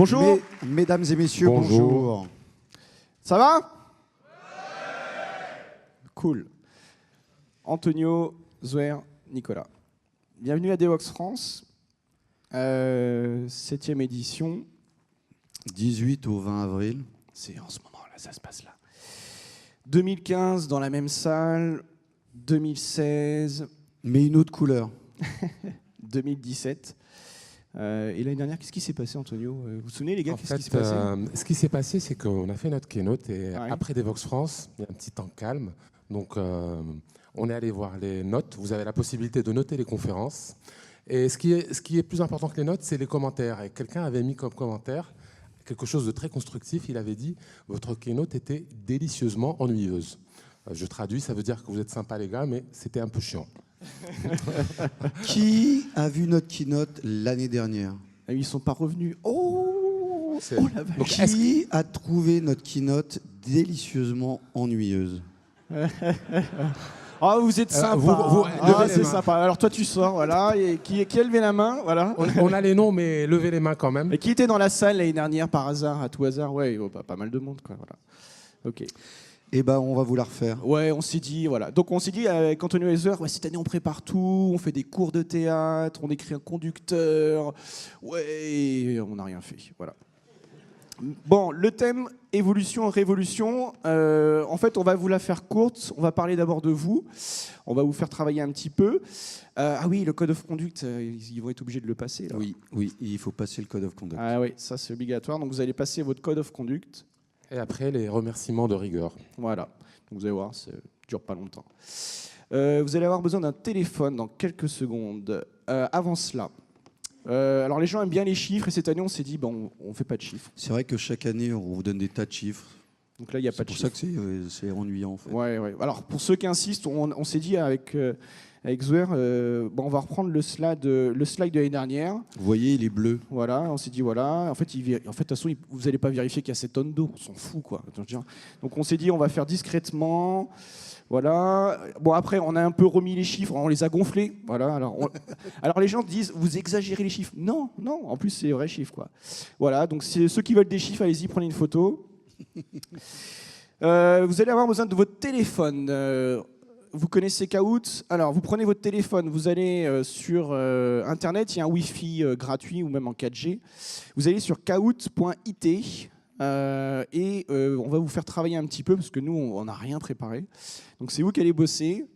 Bonjour. Mesdames et messieurs, Bonjour. bonjour. Ça va? Cool. Antonio, Zouer, Nicolas. Bienvenue à Devox France. 7e édition. 18 au 20 avril. C'est en ce moment, là, ça se passe là. 2015 dans la même salle. 2016. Mais une autre couleur. 2017. Et l'année dernière, qu'est-ce qui s'est passé, Antonio? Vous vous souvenez, les gars, qu'est-ce qui s'est passé? Ce qui s'est passé, c'est qu'on a fait notre keynote et Ouais. après Devox France, il y a un petit temps calme. Donc, on est allé voir les notes. Vous avez la possibilité de noter les conférences. Et ce qui est plus important que les notes, c'est les commentaires. Et quelqu'un avait mis comme commentaire quelque chose de très constructif. Il avait dit « Votre keynote était délicieusement ennuyeuse ». Je traduis, ça veut dire que vous êtes sympas les gars, mais c'était un peu chiant. Qui a vu notre keynote l'année dernière? Ah, ils sont pas revenus. Oh, oh la vache. Donc, Qui a trouvé notre keynote délicieusement ennuyeuse? Ah, vous êtes sympa. vous, Ah, levez les c'est mains. sympa. Alors toi, tu sors, voilà. Et qui a levé la main, voilà. On a les noms, mais levez les mains quand même. Et qui était dans la salle l'année dernière par hasard, à tout hasard? Ouais, oh, pas mal de monde, quoi. Voilà. Ok. Eh ben, on va vous la refaire. Ouais, on s'est dit, voilà. Donc on s'est dit avec Antonio Hezer, ouais, cette année on prépare tout, on fait des cours de théâtre, on écrit un conducteur. Ouais, on n'a rien fait, voilà. Bon, le thème évolution, révolution. En fait, on va vous la faire courte. On va parler d'abord de vous. On va vous faire travailler un petit peu. Ah oui, le code of conduct, ils vont être obligés de le passer. Là. Oui, il faut passer le code of conduct. Ah oui, ça c'est obligatoire. Donc vous allez passer votre code of conduct. Et après, les remerciements de rigueur. Voilà. Donc vous allez voir, ça dure pas longtemps. Vous allez avoir besoin d'un téléphone dans quelques secondes. Avant cela. Alors les gens aiment bien les chiffres et cette année on s'est dit bon, on fait pas de chiffres. C'est vrai que chaque année, on vous donne des tas de chiffres. Donc là il n'y a pas C'est de pour chiffres. ça que c'est ennuyant, en fait. Ouais. Alors pour ceux qui insistent, on s'est dit avec Zouer, bon, on va reprendre le slide de l'année dernière. Vous voyez, il est bleu. Voilà, on s'est dit voilà. En fait, de toute façon, vous n'allez pas vérifier qu'il y a 7 tonnes d'eau. On s'en fout quoi. Donc on s'est dit on va faire discrètement. Voilà. Bon après, on a un peu remis les chiffres, on les a gonflés. Voilà. Alors les gens disent vous exagérez les chiffres. Non. En plus c'est les vrais chiffres quoi. Voilà. Donc ceux qui veulent des chiffres, allez-y, prenez une photo. Vous allez avoir besoin de votre téléphone. Vous connaissez Kahoot? Alors, vous prenez votre téléphone, vous allez sur Internet, il y a un Wi-Fi gratuit ou même en 4G. Vous allez sur kahoot.it et on va vous faire travailler un petit peu parce que nous, on n'a rien préparé. Donc, c'est vous qui allez bosser.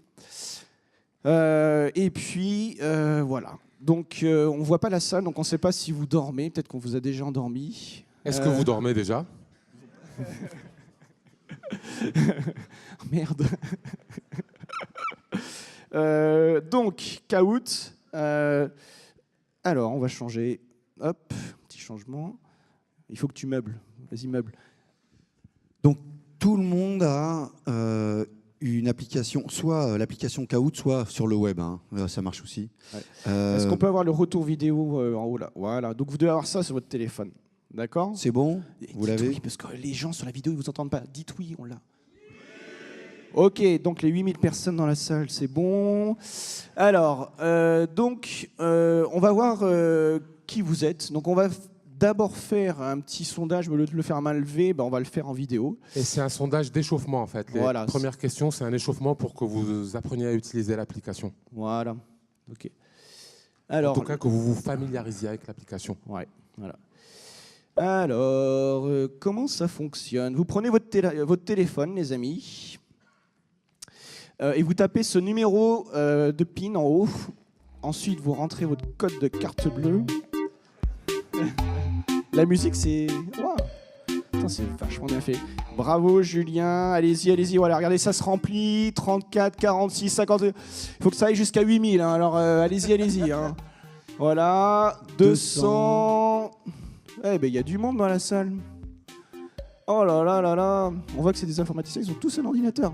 Et puis, voilà. Donc, on ne voit pas la salle, donc on ne sait pas si vous dormez. Peut-être qu'on vous a déjà endormi. Est-ce que vous dormez déjà? Merde. Donc, Kahoot. Alors, on va changer. Hop, petit changement. Il faut que tu meubles. Vas-y, meuble. Donc, tout le monde a une application, soit l'application Kahoot, soit sur le web. Hein. Ça marche aussi. Ouais. Est-ce qu'on peut avoir le retour vidéo en haut là? Voilà. Donc, vous devez avoir ça sur votre téléphone. D'accord? C'est bon? Vous l'avez? Oui, parce que les gens sur la vidéo, ils vous entendent pas. Dites oui, on l'a. Ok, donc les 8000 personnes dans la salle, c'est bon. Alors, on va voir qui vous êtes. Donc, on va d'abord faire un petit sondage, mais au lieu de le faire à main levée, on va le faire en vidéo. Et c'est un sondage d'échauffement en fait. Les Voilà. premières questions, c'est un échauffement pour que vous appreniez à utiliser l'application. Voilà. Ok. En Alors, tout cas, que vous vous familiarisiez avec l'application. ouais, voilà. Alors, comment ça fonctionne? Vous prenez votre téléphone, les amis, et vous tapez ce numéro de PIN en haut. Ensuite, vous rentrez votre code de carte bleue. La musique, c'est... Wow. Putain, c'est vachement bien fait. Bravo, Julien. Allez-y. Voilà, regardez, ça se remplit. 34, 46, 50... Il faut que ça aille jusqu'à 8000. Hein. Alors, allez-y. Hein. Voilà, 200... Eh ben, il y a du monde dans la salle. Oh là là. On voit que c'est des informaticiens, ils ont tous un ordinateur.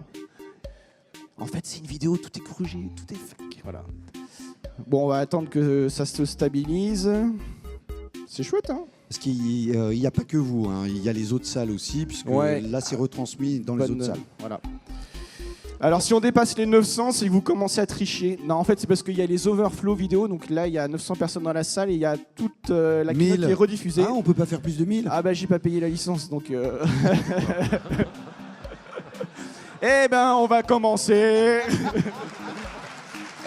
En fait, c'est une vidéo, tout est corrigé, tout est fake. Voilà. Bon, on va attendre que ça se stabilise. C'est chouette, hein? Parce qu'il n'y a pas que vous, hein. Il y a les autres salles aussi, puisque Ouais. là, c'est retransmis dans les autres salles. Voilà. Alors si on dépasse les 900, c'est que vous commencez à tricher. Non, en fait, c'est parce qu'il y a les overflow vidéo. Donc là, il y a 900 personnes dans la salle et il y a toute la keynote 1000. qui est rediffusée. Ah, on peut pas faire plus de 1000? Ah bah j'ai pas payé la licence, donc... Eh ben, on va commencer.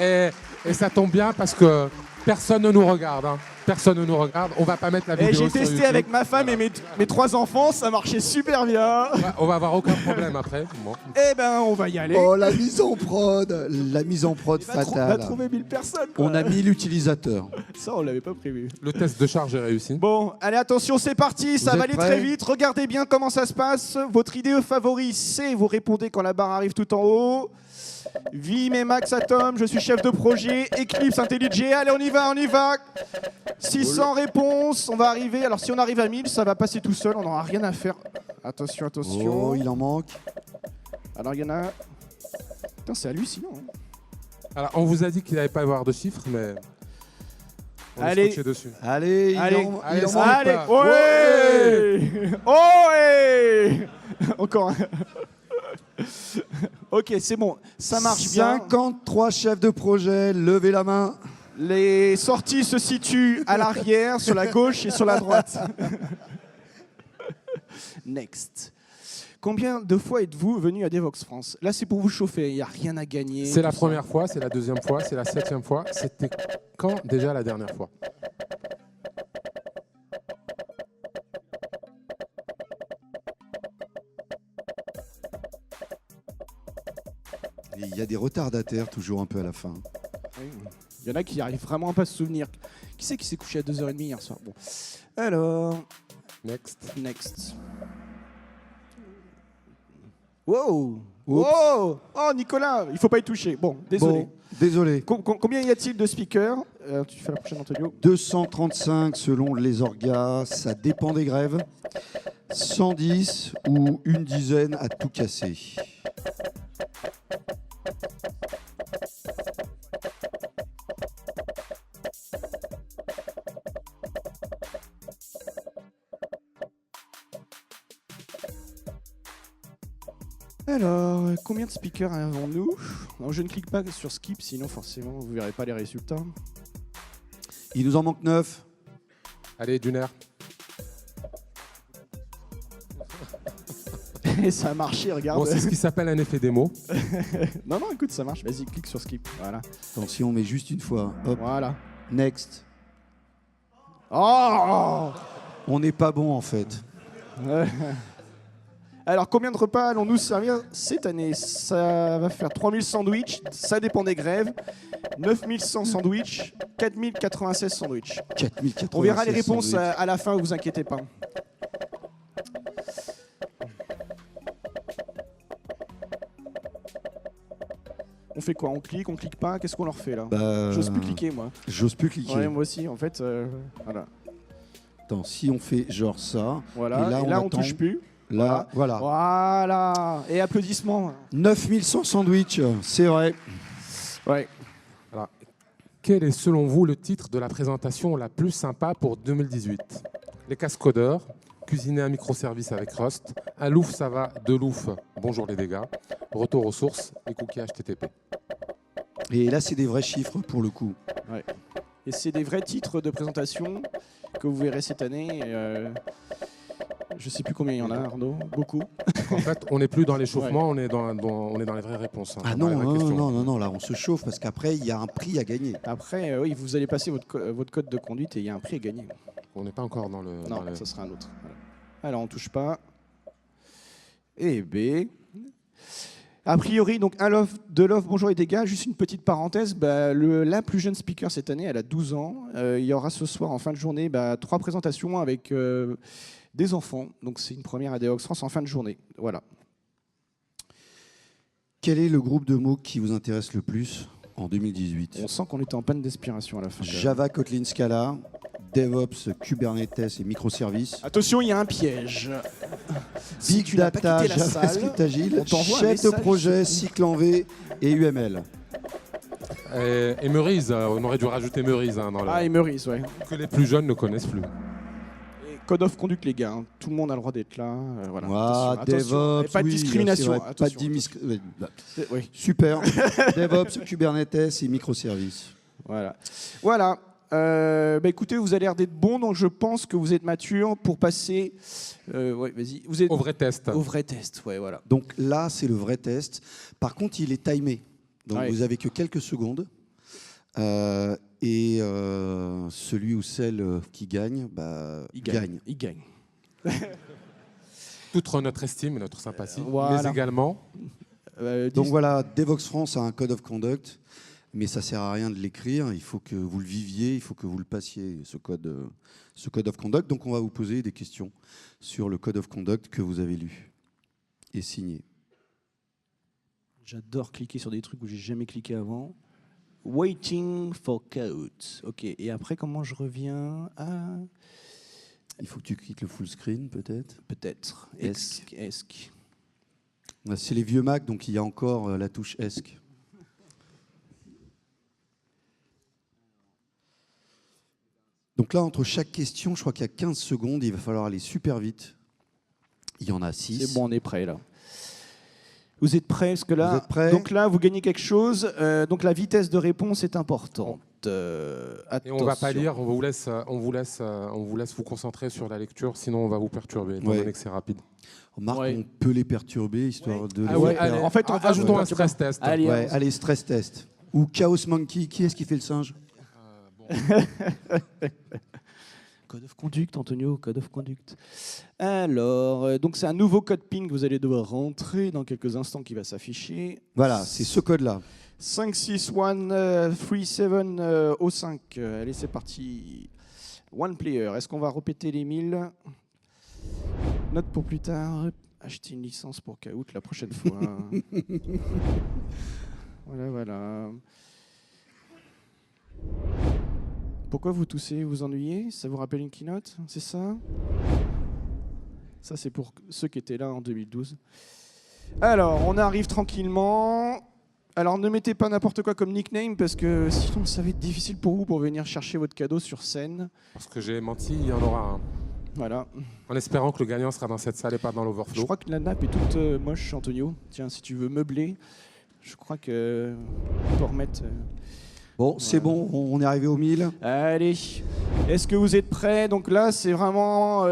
Et ça tombe bien parce que personne ne nous regarde. Hein. Personne ne nous regarde. On va pas mettre la Et vidéo j'ai sur testé YouTube. avec ma femme et mes 3 enfants, ça marchait super bien. On va avoir aucun problème après. Bon. Eh ben, on va y aller. Oh, la mise en prod On va fatale. trouver 1000 personnes. Quoi. On a 1000 utilisateurs. Ça, on l'avait pas prévu. Le test de charge est réussi. Bon, allez, attention, c'est parti, ça Vous va êtes aller prêts très vite. Regardez bien comment ça se passe. Votre idée favorite, c'est vous répondez quand la barre arrive tout en haut. Vim et Max Atom, je suis chef de projet. Eclipse IntelliJ, allez, on y va, on y va. 600 réponses, on va arriver. Alors, si on arrive à 1000, ça va passer tout seul, on n'aura rien à faire. Attention, attention. Oh, il en manque. Alors, il y en a. Putain, c'est hallucinant. Hein. Alors, on vous a dit qu'il n'allait pas y avoir de chiffres, mais on est Allez. scotché dessus. Allez, Allez, il en allez, manque. Allez, pas. ouais. Ouais. Encore un. Ok, c'est bon, ça marche bien. 53 chefs de projet, levez la main. Les sorties se situent à l'arrière, sur la gauche et sur la droite. Next. Combien de fois êtes-vous venu à Devox France? Là, c'est pour vous chauffer, il n'y a rien à gagner. C'est la tout ça. première fois, c'est la deuxième fois, c'est la 7e fois. C'était quand déjà la dernière fois? Et il y a des retardataires toujours un peu à la fin. Oui. Il y en a qui arrivent vraiment à pas se souvenir. Qui c'est qui s'est couché à 2h30 hier soir? Bon. Alors, Next. next. Wow! Oups. Wow! Oh, Nicolas, il faut pas y toucher. Bon, désolé. Bon, désolé. Combien y a-t-il de speakers? Tu fais la prochaine, Antonio. 235 selon les orgas, ça dépend des grèves. 110 ou une dizaine à tout casser. Alors, combien de speakers avons-nous? Non, je ne clique pas sur skip, sinon forcément vous verrez pas les résultats. Il nous en manque 9. Allez, Duner. Et ça a marché, regarde. Bon, c'est ce qui s'appelle un effet démo. Non, non, écoute, ça marche. Vas-y, clique sur skip. Voilà. Attention, mais juste une fois. Hop, Voilà. next. Oh! On n'est pas bon en fait. Alors, combien de repas allons-nous servir cette année? Ça va faire 3000 sandwichs, ça dépend des grèves. 9100 sandwichs, 4096 sandwichs. 4080. On verra les réponses à la fin, vous inquiétez pas. On fait quoi? On clique pas? Qu'est-ce qu'on leur fait là? J'ose plus cliquer moi. J'ose plus cliquer. Ouais, moi aussi, en fait. Voilà. Attends, si on fait genre ça, Voilà. et Et là, là, on on attend. touche plus. là, voilà. Voilà. Et applaudissements. 9100 sandwichs, c'est vrai. Ouais. Alors, quel est selon vous le titre de la présentation la plus sympa pour 2018? Les cascodeurs, cuisiner un microservice avec Rust, un louf ça va, deux louf, bonjour les dégâts, retour aux sources, les cookies HTTP. Et là, c'est des vrais chiffres pour le coup. Et c'est des vrais titres de présentation que vous verrez cette année. Je sais plus combien il y en a, Arnaud. Beaucoup. En fait, on n'est plus dans l'échauffement, on est dans les vraies réponses. hein, Ah dans non, les vraies questions. non, là, on se chauffe parce qu'après, il y a un prix à gagner. Après, oui, vous allez passer votre code de conduite et il y a un prix à gagner. On n'est pas encore dans le... Non, dans le- ça sera un autre. Voilà. Alors, on touche pas. Et B. A priori, donc un love, deux love, bonjour les dégâts. Juste une petite parenthèse, la plus jeune speaker cette année, elle a 12 ans. Il y aura ce soir, en fin de journée, 3 présentations avec des enfants. Donc c'est une première à Devox France en fin de journée. Voilà. Quel est le groupe de mots qui vous intéresse le plus en 2018? On sent qu'on était en panne d'inspiration à la fin. Java, Kotlin, Scala, DevOps, Kubernetes et microservices. Attention, il y a un piège. Si Big tu n'as pas Data, quitté la salle, JavaScript Agile, on t'envoie un chef de message. projet, cycle en V et UML. Et Meurize, on aurait dû rajouter Meurize. Hein, dans le- Ah, et Meurice, ouais. Que les plus jeunes ne connaissent plus. Et Code of conduct, les gars. Hein. Tout le monde a le droit d'être là. Voilà. Ah, DevOps, pas de discrimination. c'est vrai, Attention. Oui. Super. DevOps, Kubernetes et microservices. Voilà. Voilà. Écoutez, vous avez l'air d'être bon, donc je pense que vous êtes mature pour passer. Ouais, vas-y. Vous êtes Au vrai test. au vrai test. Ouais, voilà. Donc là, c'est le vrai test. Par contre, il est timé. Donc Ouais. vous avez que quelques secondes. Celui ou celle qui gagne, gagne. Il gagne. Toute notre estime et notre sympathie, Voilà. mais également. Donc voilà, Devox France a un code of conduct, mais ça sert à rien de l'écrire. Il faut que vous le viviez, il faut que vous le passiez, ce code of conduct. Donc on va vous poser des questions sur le code of conduct que vous avez lu et signé. J'adore cliquer sur des trucs où j'ai jamais cliqué avant. Waiting for code. Ok. Et après, comment je reviens à Il faut que tu quittes le full screen, peut-être. peut-être Esc. Esc. C'est les vieux Mac, donc il y a encore la touche ESC. Donc là, entre chaque question, je crois qu'il y a 15 secondes, il va falloir aller super vite. Il y en a 6. C'est bon, on est prêt là. Vous êtes prêts? Parce que là, Vous êtes prêts? donc là, vous gagnez quelque chose. Donc la vitesse de réponse est importante. Et on va pas lire, on vous laisse vous concentrer sur la lecture, sinon on va vous perturber, étant Ouais. donné que c'est rapide. Remarque, Ouais. on peut les perturber, histoire de... Ah les oui, faire allez, perdre. en fait, on ajoutons un rajoute- stress test. Allez, Ouais, allez, stress test. Ou Chaos Monkey, qui est-ce qui fait le singe? Code of conduct, Antonio, code of conduct. Alors, donc c'est un nouveau code PIN que vous allez devoir rentrer dans quelques instants qui va s'afficher. Voilà, c'est ce code-là. 5613705. Allez, c'est parti. One player. Est-ce qu'on va répéter les 1000? Note pour plus tard. Acheter une licence pour Kahoot la prochaine fois. Voilà, voilà. Pourquoi vous toussez? Vous ennuyez? Ça vous rappelle une keynote? C'est ça? Ça, c'est pour ceux qui étaient là en 2012. Alors, on arrive tranquillement. Alors, ne mettez pas n'importe quoi comme nickname, parce que sinon, ça va être difficile pour vous pour venir chercher votre cadeau sur scène. Parce que j'ai menti, il y en aura un. Voilà. En espérant que le gagnant sera dans cette salle et pas dans Je l'overflow. crois que la nappe est toute moche, Antonio. Tiens, si tu veux meubler, je crois que on peut remettre... Bon, c'est bon, on est arrivé au 1000. Allez, est-ce que vous êtes prêts? Donc là, c'est vraiment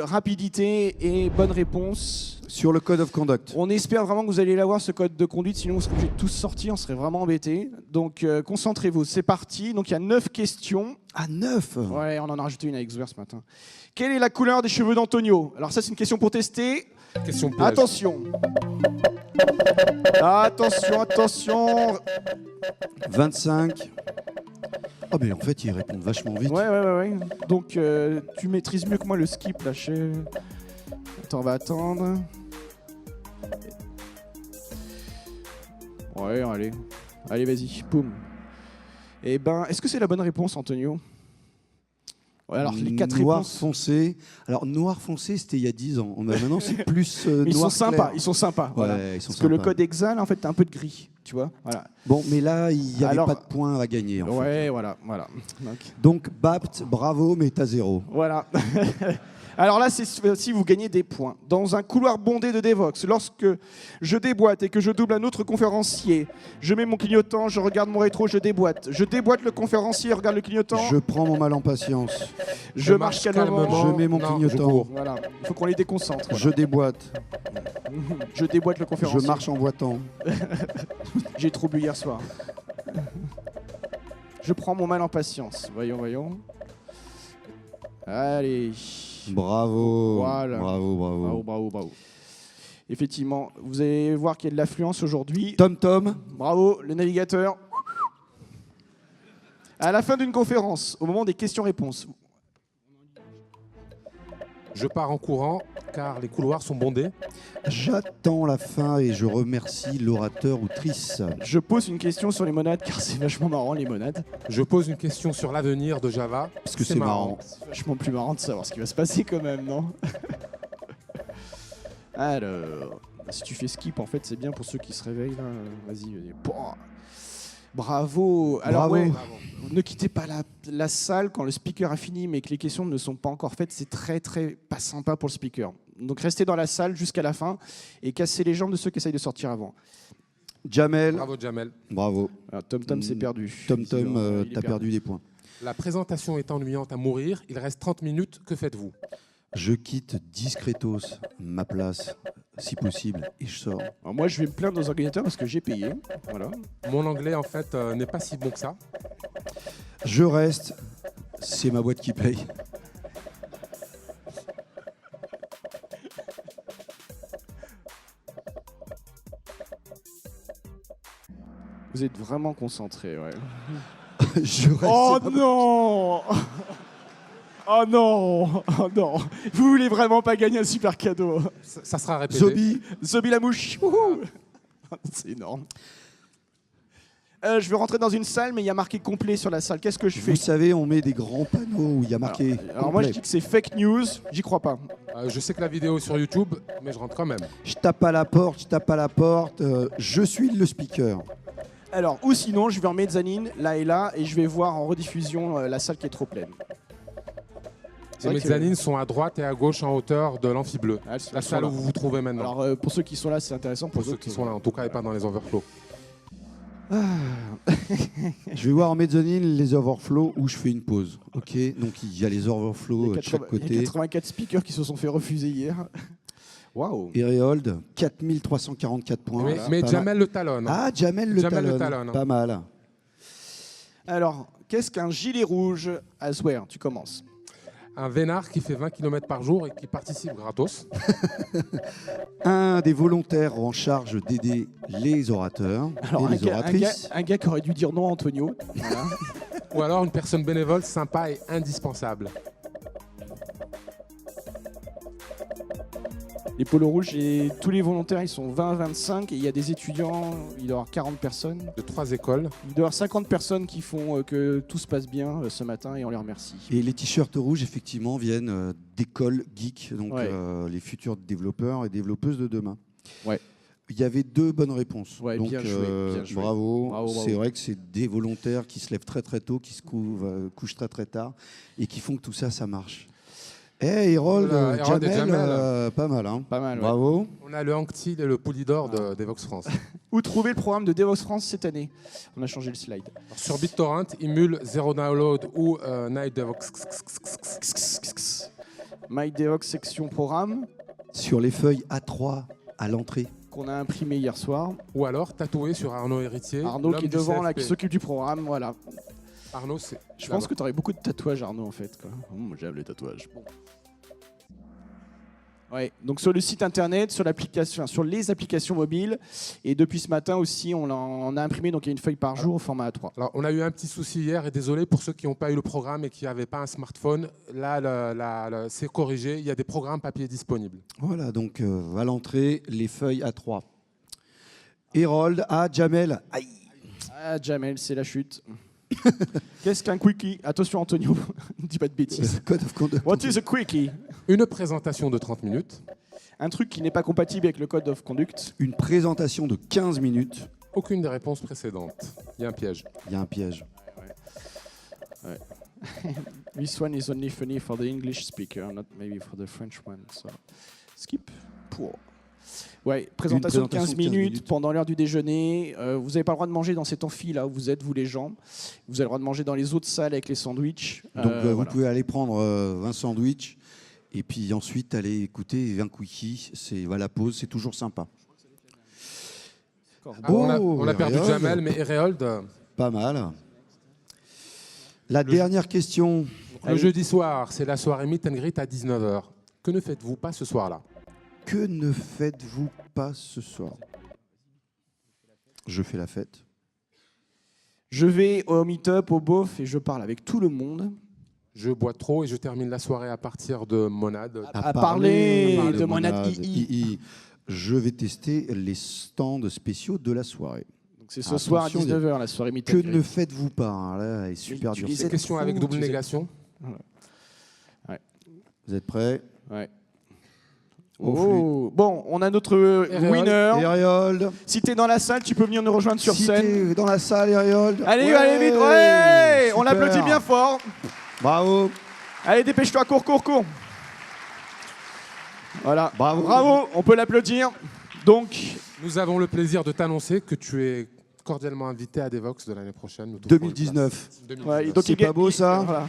rapidité et bonne réponse. Sur le code of conduct. On espère vraiment que vous allez l'avoir, ce code de conduite, sinon vous serez obligés de tous sortir, on serait vraiment embêtés. Donc concentrez-vous, c'est parti. Donc il y a 9 questions. Ah, 9. Ouais, on en a rajouté une avec Zouer ce matin. Quelle est la couleur des cheveux d'Antonio? Alors ça, c'est une question pour tester. Question piège. Attention. Attention, attention. 25. Ah, mais en fait, ils répondent vachement vite. Ouais. Donc, tu maîtrises mieux que moi le skip, là. Attends, on va attendre. Ouais, allez. Allez, vas-y, boum. Eh ben, est-ce que c'est la bonne réponse, Antonio? Ouais, alors, les 4 Noir réponses... foncé. Alors, noir foncé, c'était il y a 10 ans. Maintenant, c'est plus Mais ils sont noir sympas, clair. ils sont sympas. Ouais, Voilà. ils sont Parce que le sympas. code Exal, en fait, t'as un peu de gris, tu vois. Voilà. Bon, mais là, il n'y avait Alors- pas de points à gagner. En fait. Ouais, voilà. Donc, Bapt, bravo, mais t'as 0. Voilà. Alors là, c'est si vous gagnez des points. Dans un couloir bondé de Devox, lorsque je déboîte et que je double un autre conférencier, je mets mon clignotant, je regarde mon rétro, je déboîte. Je déboîte le conférencier, regarde le clignotant, Je prends mon mal en patience. je marche calmement. Je mets mon Non, clignotant. je cours. Voilà, il faut qu'on les déconcentre. Voilà. Je déboîte. Je déboîte le Je conférencier. marche en boitant. J'ai trop bu hier soir. Je prends mon mal en patience. Voyons. Allez. Bravo. Voilà. Bravo. Bravo. Effectivement, vous allez voir qu'il y a de l'affluence aujourd'hui. Tom. Bravo, le navigateur. À la fin d'une conférence, au moment des questions-réponses, Je pars en courant car les couloirs sont bondés. J'attends la fin et je remercie l'orateur ou trice. je pose une question sur les monades, car c'est vachement marrant les monades. Je pose une question sur l'avenir de Java. Parce que c'est marrant. C'est vachement plus marrant de savoir ce qui va se passer quand même, non? Alors, si tu fais skip, en fait, c'est bien pour ceux qui se réveillent là. Vas-y. Pouah. Bravo. Alors Bravo. ouais, ne quittez pas la salle quand le speaker a fini, mais que les questions ne sont pas encore faites. C'est très très pas sympa pour le speaker. Donc restez dans la salle jusqu'à la fin et cassez les jambes de ceux qui essayent de sortir avant. Jamel. Bravo Jamel. Bravo. Alors, Tom Tom s'est perdu. Tom, Il est t'as perdu des points. La présentation est ennuyante à mourir. Il reste 30 minutes. Que faites-vous? Je quitte discretos ma place, si possible, et je sors. Alors moi, je vais me plaindre aux organisateurs parce que j'ai payé. Voilà. Mon anglais, en fait, n'est pas si bon que ça. Je reste, c'est ma boîte qui paye. Vous êtes vraiment concentrés, ouais. Je reste. Oh non. Oh non. Oh non. Vous voulez vraiment pas gagner un super cadeau. Ça sera répété. Zobi la mouche. Wouhou. C'est énorme. Je vais rentrer dans une salle, mais il y a marqué complet sur la salle. Qu'est-ce que je fais? Vous savez, on met des grands panneaux où il y a marqué. Alors moi, je dis que c'est fake news. J'y crois pas. Je sais que la vidéo est sur YouTube, mais je rentre quand même. Je tape à la porte, je suis le speaker. Alors, ou sinon, je vais en mezzanine, là et là, et je vais voir en rediffusion la salle qui est trop pleine. Les mezzanines sont à droite et à gauche en hauteur de l'amphi bleu. Ah, La salle où vous vous trouvez maintenant. Alors, pour ceux qui sont là, c'est intéressant. Pour ceux qui sont là, en tout cas, et pas dans les overflows. Je vais voir en mezzanine les overflows où je fais une pause. Ok, donc il y a les overflows de chaque Il y côté. a 84 speakers qui se sont fait refuser hier. Waouh. Erehold, 4344 points. Mais Pas Jamel mal. le talonne. Ah, Jamel le Jamel le talonne. talonne. Pas mal. Alors, qu'est-ce qu'un gilet rouge? Aswer, tu commences. Un vénard qui fait 20 km par jour et qui participe gratos. Un des volontaires en charge d'aider les orateurs Alors, et les oratrices. un gars qui aurait dû dire non à Antonio. Voilà. Ou alors une personne bénévole sympa et indispensable. Les polos rouges, et tous les volontaires, ils sont 20 à 25, et il y a des étudiants, il doit y avoir 40 personnes. De 3 écoles. Il doit y avoir 50 personnes qui font que tout se passe bien ce matin, et on les remercie. Et les t-shirts rouges, effectivement, viennent d'écoles geeks, donc Ouais. les futurs développeurs et développeuses de demain. Ouais. Il y avait 2 bonnes réponses. Ouais, donc, bien joué, bien joué. Bravo. Bravo. C'est vrai que c'est des volontaires qui se lèvent très très tôt, qui se couchent très très tard et qui font que tout ça, ça marche. Eh, Herold, Voilà, Herold et Jamel, Jamel. pas mal. Hein. Pas mal, ouais. Bravo. On a le Anctil et le Poulidor d'Evox France. Où trouver le programme de Devox France cette année? On a changé le slide. Alors, sur BitTorrent, Imul, Zero Download ou Night Devox. My Devox section programme Sur les feuilles A3 à l'entrée. qu'on a imprimé hier soir. Ou alors tatoué sur Arnaud Héritier. Arnaud qui est l'homme du devant, là, CFP. qui s'occupe du programme. Voilà. Arnaud, c'est. Je pense que tu aurais beaucoup de tatouages, Arnaud, en fait. Moi, j'aime les tatouages. Bon. Ouais, donc sur le site internet, sur l'application, sur les applications mobiles, et depuis ce matin aussi, on a imprimé donc il y a une feuille par jour au format A3. Alors, on a eu un petit souci hier, et désolé pour ceux qui n'ont pas eu le programme et qui n'avaient pas un smartphone. Là, c'est corrigé. Il y a des programmes papier disponibles. Voilà, donc à l'entrée, les feuilles A3. Herold, Jamel. Aïe. Ah, Jamel, c'est la chute. Qu'est-ce qu'un quickie? Attention, Antonio, ne dis pas de bêtises. Code of conduct. What is a quickie? Une présentation de 30 minutes. Un truc qui n'est pas compatible avec le code of conduct. Une présentation de 15 minutes. Aucune des réponses précédentes. Il y a un piège. Il y a un piège. This one is only funny for the English speaker, not maybe for the French one. So, skip. Pour. Ouais, présentation de 15 minutes pendant l'heure du déjeuner. Vous n'avez pas le droit de manger dans cet amphi là où vous êtes, vous les gens. Vous avez le droit de manger dans les autres salles avec les sandwichs. Donc vous voilà. pouvez aller prendre un sandwich et puis ensuite aller écouter un quickie. C'est la pause, c'est toujours sympa. Ah, on a perdu Erehold. Jamel, mais Erehold, Pas mal. La dernière question. le jeudi soir, c'est la soirée Meet and Greet à 19h. Que ne faites-vous pas ce soir-là? Que ne faites-vous pas ce soir? Je fais la fête. Je vais au meet-up, au BOF, et je parle avec tout le monde. Je bois trop et je termine la soirée à partir de Monade. À parler de Monade II. Je vais tester les stands spéciaux de la soirée. Donc c'est ce soir à Attention, 19h, la soirée meet Que and ne greet. faites-vous pas hein, là, elle est super tu dur. les C'est êtes question fous, avec double tu les êtes- négation. Vous êtes prêts? Ouais. Oh. Bon, on a notre winner. Eriol. Si t'es dans la salle, tu peux venir nous rejoindre sur Si scène. t'es dans la salle, Eriol. Allez, Ouais, allez vite, ouais. On super. l'applaudit bien fort. Bravo. Allez, dépêche-toi, cours. Voilà. Bravo. On peut l'applaudir. Donc, Nous avons le plaisir de t'annoncer que tu es cordialement invité à Devox de l'année prochaine. Nous t'offrons une 2019. place. 2019. ouais, donc C'est pas beau, ça voilà.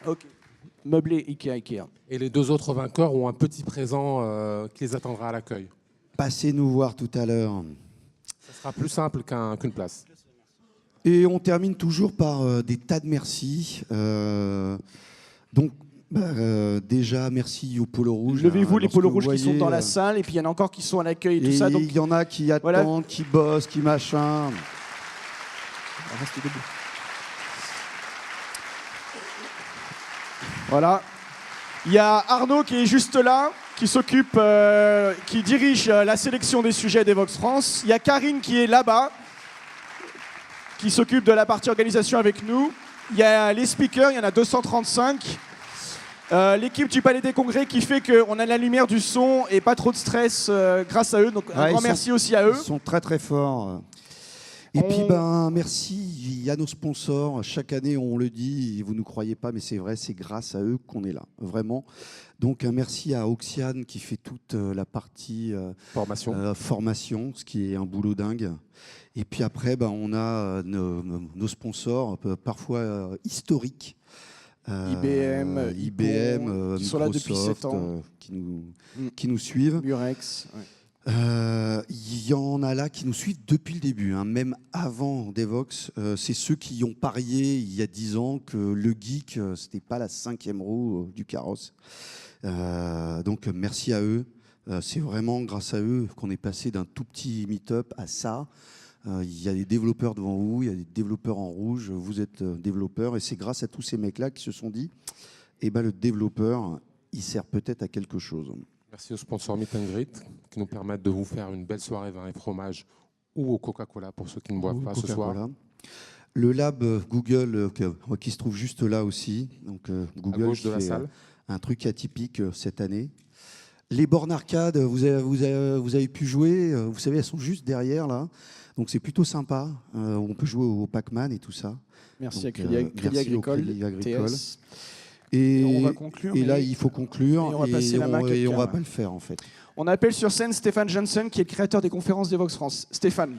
Ok. Meublé Ikea. Et les 2 autres vainqueurs ont un petit présent qui les attendra à l'accueil. Passez nous voir tout à l'heure. Ça sera plus simple qu'une place. Et on termine toujours par des tas de merci. Donc, déjà, merci aux Polos Rouges. Levez-vous, les Lorsque polos vous rouges qui sont voyez, dans la salle, et puis il y en a encore qui sont à l'accueil et tout et ça. Donc, il y en a qui Voilà. attendent, qui bossent, qui machin. restez debout. Voilà. Il y a Arnaud qui est juste là, qui s'occupe, qui dirige la sélection des sujets d'Evox France. Il y a Karine qui est là-bas, qui s'occupe de la partie organisation avec nous. Il y a les speakers, il y en a 235. L'équipe du Palais des Congrès qui fait qu'on a la lumière, du son et pas trop de stress grâce à eux. Donc un grand merci aussi à eux. Ils sont très très forts. Et puis merci à nos sponsors. Chaque année on le dit, vous ne croyez pas, mais c'est vrai, c'est grâce à eux qu'on est là, vraiment. Donc un merci à Oxiane qui fait toute la partie formation, ce qui est un boulot dingue. Et puis après, on a nos sponsors, parfois historiques. IBM, qui sont là depuis 7 ans. Qui nous suivent. Murex. Ouais. Il y en a là qui nous suivent depuis le début, hein, même avant Devox. C'est ceux qui ont parié il y a 10 ans que le geek, c'était pas la 5e roue du carrosse. Donc merci à eux. C'est vraiment grâce à eux qu'on est passé d'un tout petit meet-up à ça. Il y a des développeurs devant vous, il y a des développeurs en rouge, vous êtes développeurs, et c'est grâce à tous ces mecs-là qui se sont dit, le développeur, il sert peut-être à quelque chose. Merci aux sponsors Meet and Greet qui nous permettent de vous faire une belle soirée vin et fromage, ou au Coca-Cola pour ceux qui ne boivent pas ce soir. Le lab Google qui se trouve juste là aussi. Donc Google à gauche de la salle. Un truc atypique cette année. Les bornes arcade, vous avez pu jouer. Vous savez, elles sont juste derrière là. Donc c'est plutôt sympa. On peut jouer au Pac-Man et tout ça. Merci donc, à Crédit Agricole. TS. Et on va conclure. Et là, il faut conclure. Et on va passer la main à et on quelqu'un. va pas le faire en fait. On appelle sur scène Stéphane Johnson, qui est le créateur des conférences d'Evox France. Stéphane.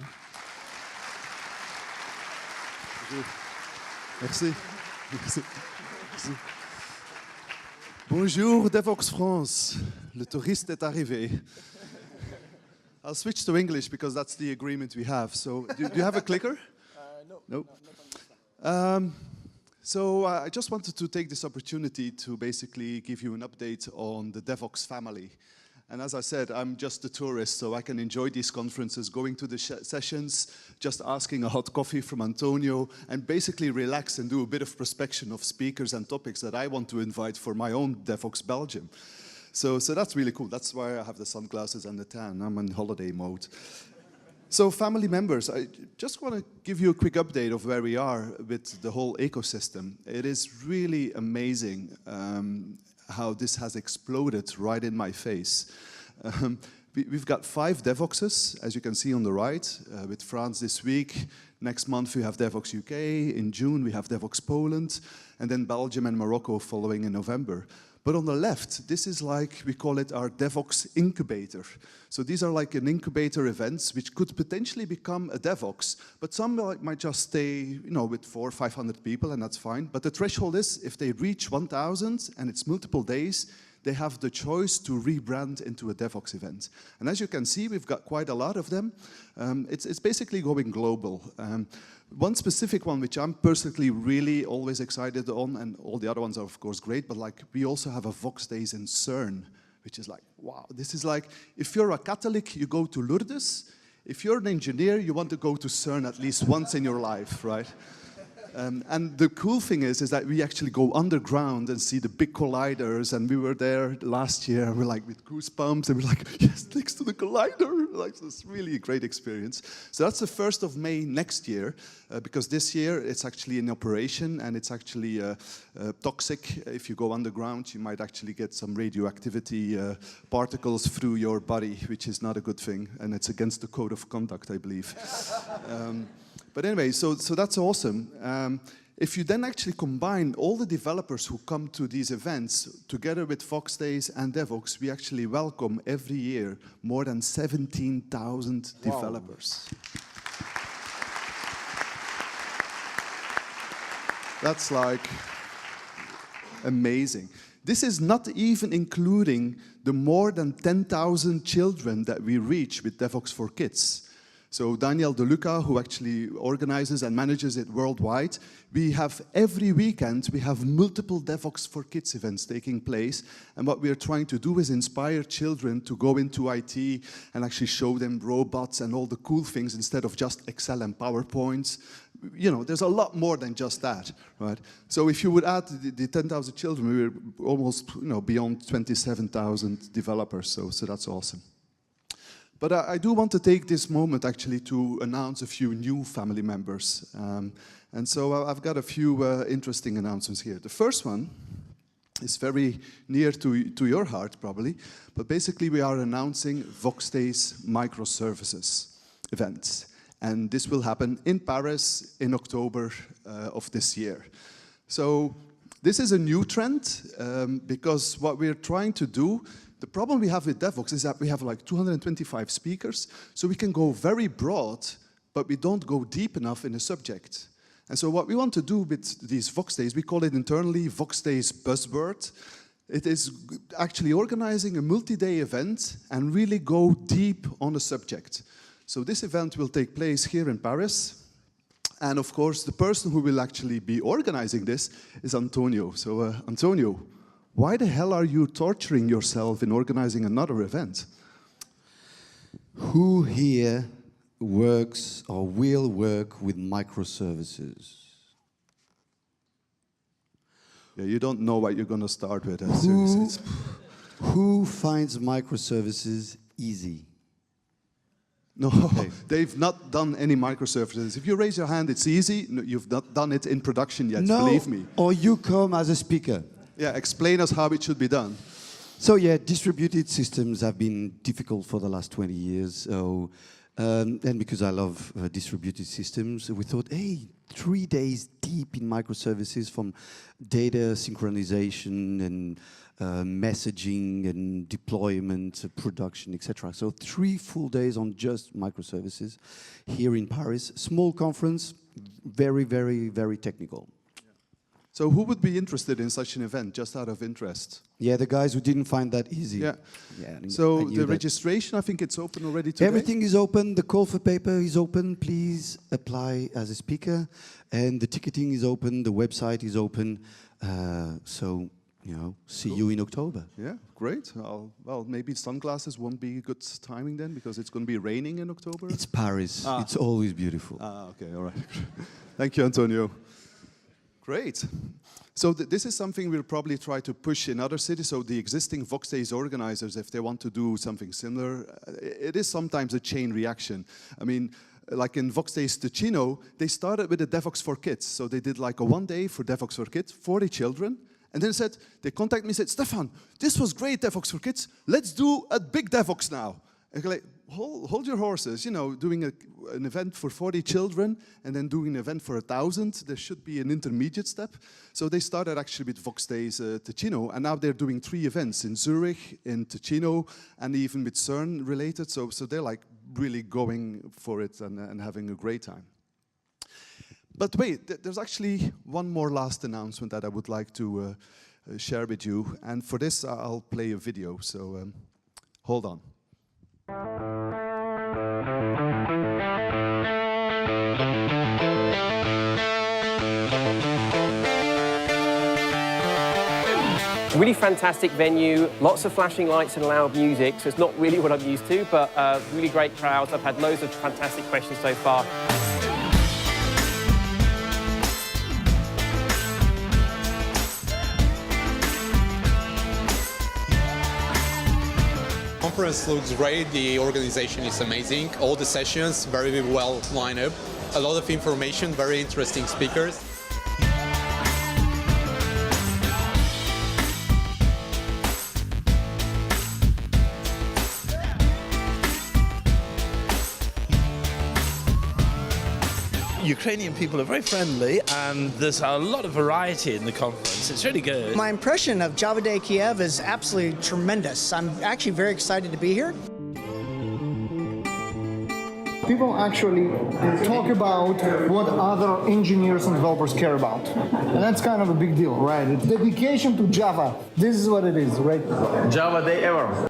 Merci. Bonjour Devox France. Le touriste est arrivé. I'll switch to English because that's the agreement we have. So, do you have a clicker? No. So I just wanted to take this opportunity to basically give you an update on the Devox family. And as I said, I'm just a tourist, so I can enjoy these conferences, going to the sessions, just asking a hot coffee from Antonio, and basically relax and do a bit of prospection of speakers and topics that I want to invite for my own Devox Belgium. So that's really cool. That's why I have the sunglasses and the tan. I'm in holiday mode. So family members, I just want to give you a quick update of where we are with the whole ecosystem. It is really amazing how this has exploded right in my face. We've got 5 Devoxes, as you can see on the right, with France this week. Next month we have Devox UK. In June we have Devox Poland. And then Belgium and Morocco following in November. But on the left, this is like, we call it our Devox incubator. So these are like an incubator events which could potentially become a Devox, but some might just stay, with 400 or 500 people, and that's fine. But the threshold is, if they reach 1,000 and it's multiple days, they have the choice to rebrand into a Devox event. And as you can see, we've got quite a lot of them. It's basically going global. One specific one, which I'm personally really always excited on, and all the other ones are of course great, but we also have a Vox Days in CERN, which is like, wow, this is like, if you're a Catholic, you go to Lourdes. If you're an engineer, you want to go to CERN at least once in your life, right? And the cool thing is that we actually go underground and see the big colliders. And we were there last year, and we're like with goosebumps, and we're like, yes, next to the collider. Like, it's really a great experience. So that's the 1st of May next year, because this year it's actually in operation, and it's actually toxic. If you go underground, you might actually get some radioactivity particles through your body, which is not a good thing, and it's against the code of conduct, I believe. But anyway, so that's awesome. If you then actually combine all the developers who come to these events, together with Vox Days and Devoxx, we actually welcome every year more than 17,000 developers. That's like amazing. This is not even including the more than 10,000 children that we reach with Devoxx for Kids. So Daniel De Luca, who actually organizes and manages it worldwide, we have every weekend, we have multiple Devoxx for Kids events taking place. And what we're trying to do is inspire children to go into IT and actually show them robots and all the cool things instead of just Excel and PowerPoints. You know, there's a lot more than just that, right? So if you would add the 10,000 children, we were almost, beyond 27,000 developers. So that's awesome. But I do want to take this moment actually to announce a few new family members. And so I've got a few interesting announcements here. The first one is very near to your heart, probably. But basically, we are announcing Vox Days microservices events. And this will happen in Paris in October of this year. So this is a new trend because what we're trying to do, the problem we have with Devoxx is that we have like 225 speakers, so we can go very broad, but we don't go deep enough in a subject. And so what we want to do with these Vox Days, we call it internally Vox Days Buzzword. It is actually organizing a multi-day event and really go deep on a subject. So this event will take place here in Paris. And of course, the person who will actually be organizing this is Antonio. So Antonio, why the hell are you torturing yourself in organizing another event? Who here works or will work with microservices? Yeah, you don't know what you're going to start with. Who finds microservices easy? No, they've not done any microservices. If you raise your hand, it's easy. No, you've not done it in production yet, believe me. Or you come as a speaker. Yeah, explain us how it should be done. So yeah, distributed systems have been difficult for the last 20 years. So, and because I love distributed systems, we thought, hey, 3 days deep in microservices, from data synchronization and messaging and deployment, production, etc. So 3 full days on just microservices here in Paris. Small conference, very, very, very technical. So who would be interested in such an event, just out of interest? Yeah, the guys who didn't find that easy. Yeah. Yeah, So the registration, I think it's open already today? Everything is open. The call for paper is open. Please apply as a speaker. And the ticketing is open. The website is open. So, see you in October. Yeah, great. Well, maybe sunglasses won't be good timing then, because it's going to be raining in October? It's Paris. It's always beautiful. Okay, all right. Thank you, Antonio. Great. So this is something we'll probably try to push in other cities. So the existing Vox Days organizers, if they want to do something similar, it is sometimes a chain reaction. I mean, like in Vox Days Ticino, they started with a Devoxx for Kids. So they did like a 1 day for Devoxx for Kids, 40 children. And then they contacted me and said, Stefan, this was great, Devoxx for Kids. Let's do a big Devoxx now. And I'm like, hold your horses, doing an event for 40 children and then doing an event for 1,000, there should be an intermediate step. So they started actually with Vox Days Ticino, and now they're doing 3 events in Zurich, in Ticino, and even with CERN related. So they're like really going for it and having a great time. But wait, there's actually one more last announcement that I would like to share with you. And for this, I'll play a video. So hold on. Really fantastic venue, lots of flashing lights and loud music, so it's not really what I'm used to, but really great crowds. I've had loads of fantastic questions so far. conference looks great. The organization is amazing. All the sessions very well lined up. A lot of information, very interesting speakers. Ukrainian people are very friendly and there's a lot of variety in the conference. It's really good. My impression of Java Day Kiev is absolutely tremendous. I'm actually very excited to be here. People actually talk about what other engineers and developers care about. And that's kind of a big deal, right? It's dedication to Java. This is what it is, right? Java Day ever.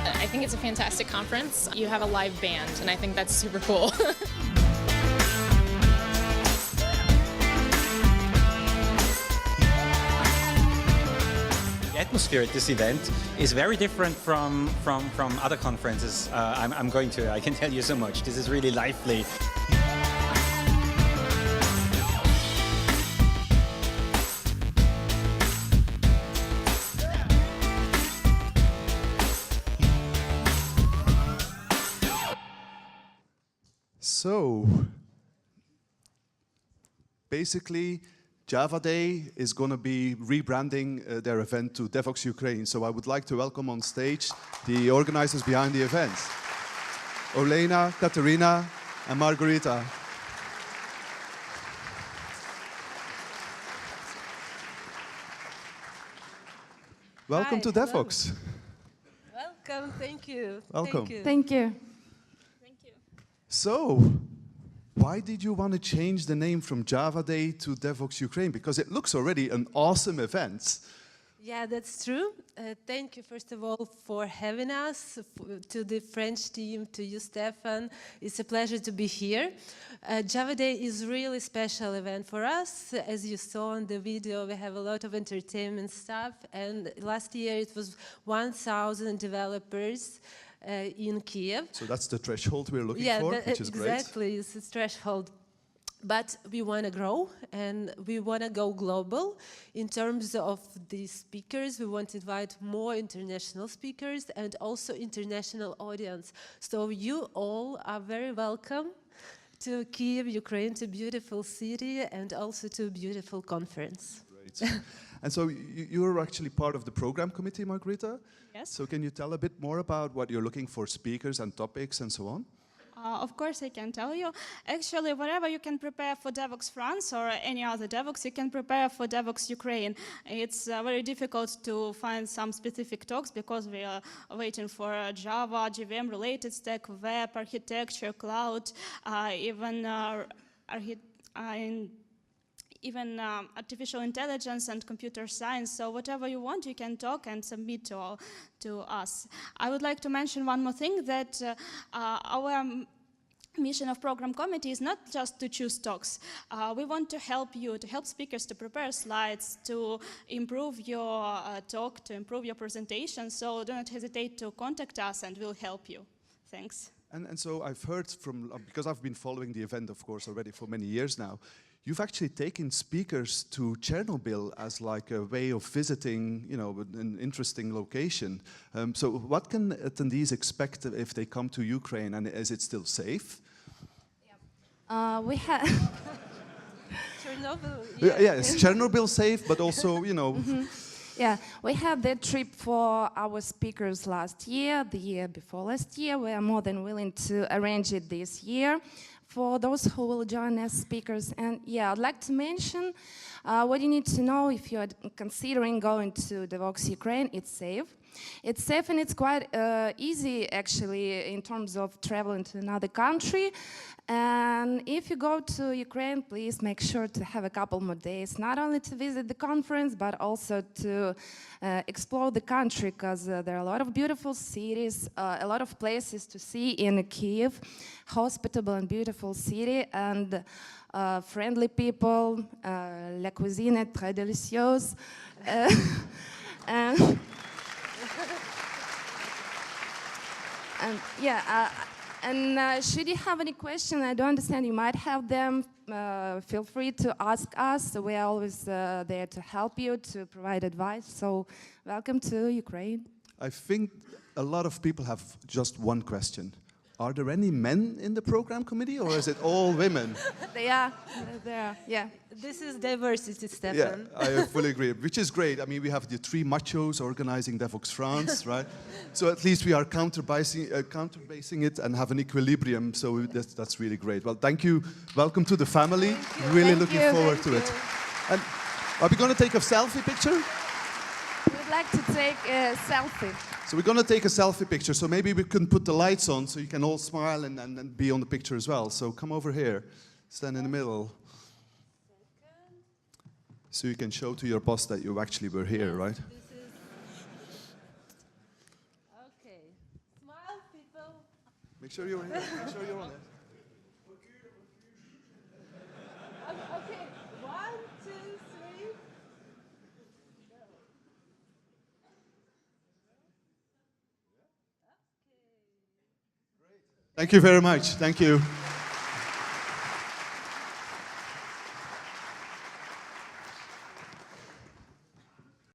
I think it's a fantastic conference. You have a live band, and I think that's super cool. The atmosphere at this event is very different from other conferences I'm going to. I can tell you so much. This is really lively. So, basically, Java Day is going to be rebranding their event to Devoxx Ukraine. So I would like to welcome on stage the organizers behind the event. Olena, Katerina, and Margarita. Welcome to Devoxx. Welcome, thank you. Welcome. Thank you. So, why did you want to change the name from Java Day to Devoxx Ukraine? Because it looks already an awesome event. Yeah, that's true. Thank you, first of all, for having us, to the French team, to you, Stefan. It's a pleasure to be here. Java Day is really special event for us. As you saw in the video, we have a lot of entertainment stuff. And last year it was 1,000 developers in Kiev. So that's the threshold we're looking for, which is great. Exactly, it's a threshold. But we want to grow and we want to go global. In terms of the speakers, we want to invite more international speakers and also international audience. So you all are very welcome to Kiev, Ukraine, to a beautiful city and also to a beautiful conference. Great. And so you're actually part of the program committee, Margarita? Yes. So can you tell a bit more about what you're looking for speakers and topics and so on? Of course, I can tell you. Actually, whatever you can prepare for Devoxx France or any other Devoxx, you can prepare for Devoxx Ukraine. It's very difficult to find some specific talks because we are waiting for Java, JVM-related stack, web, architecture, cloud, even artificial intelligence and computer science. So whatever you want, you can talk and submit to us. I would like to mention one more thing, that our mission of program committee is not just to choose talks. We want to help you, to help speakers to prepare slides, to improve your talk, to improve your presentation. So do not hesitate to contact us and we'll help you. Thanks. And so I've heard from, because I've been following the event, of course, already for many years now, you've actually taken speakers to Chernobyl as like a way of visiting, you know, an interesting location. So what can attendees expect if they come to Ukraine, and is it still safe? We have Chernobyl. Yes, Chernobyl safe, but also, you know. Yeah, we had that trip for our speakers last year, the year before last year. We are more than willing to arrange it this year for those who will join as speakers. And yeah, I'd like to mention what you need to know if you're considering going to Devoxx Ukraine. It's safe. It's safe and it's quite easy, actually, in terms of traveling to another country. And if you go to Ukraine, please make sure to have a couple more days, not only to visit the conference, but also to explore the country, because there are a lot of beautiful cities, a lot of places to see in Kiev, hospitable and beautiful city, and friendly people, la cuisine est très délicieuse. And yeah, should you have any question, I don't understand, you might have them, feel free to ask us. We're always there to help you, to provide advice. So welcome to Ukraine. I think a lot of people have just one question. Are there any men in the program committee, or is it all women? They are, yeah. This is diversity, Stefan. Yeah, I fully agree, which is great. I mean, we have the 3 machos organizing Devoxx France, right? So at least we are counterbasing it and have an equilibrium, so that's really great. Well, thank you. Welcome to the family. Really looking forward to it. And are we going to take a selfie picture? We'd like to take a selfie. So we're going to take a selfie picture, so maybe we can put the lights on so you can all smile and be on the picture as well. So come over here, stand in the middle. So you can show to your boss that you actually were here, right? Okay. Smile, people. Make sure you're here. Make sure you're on it. Okay. 1, 2, 3. Thank you very much. Thank you.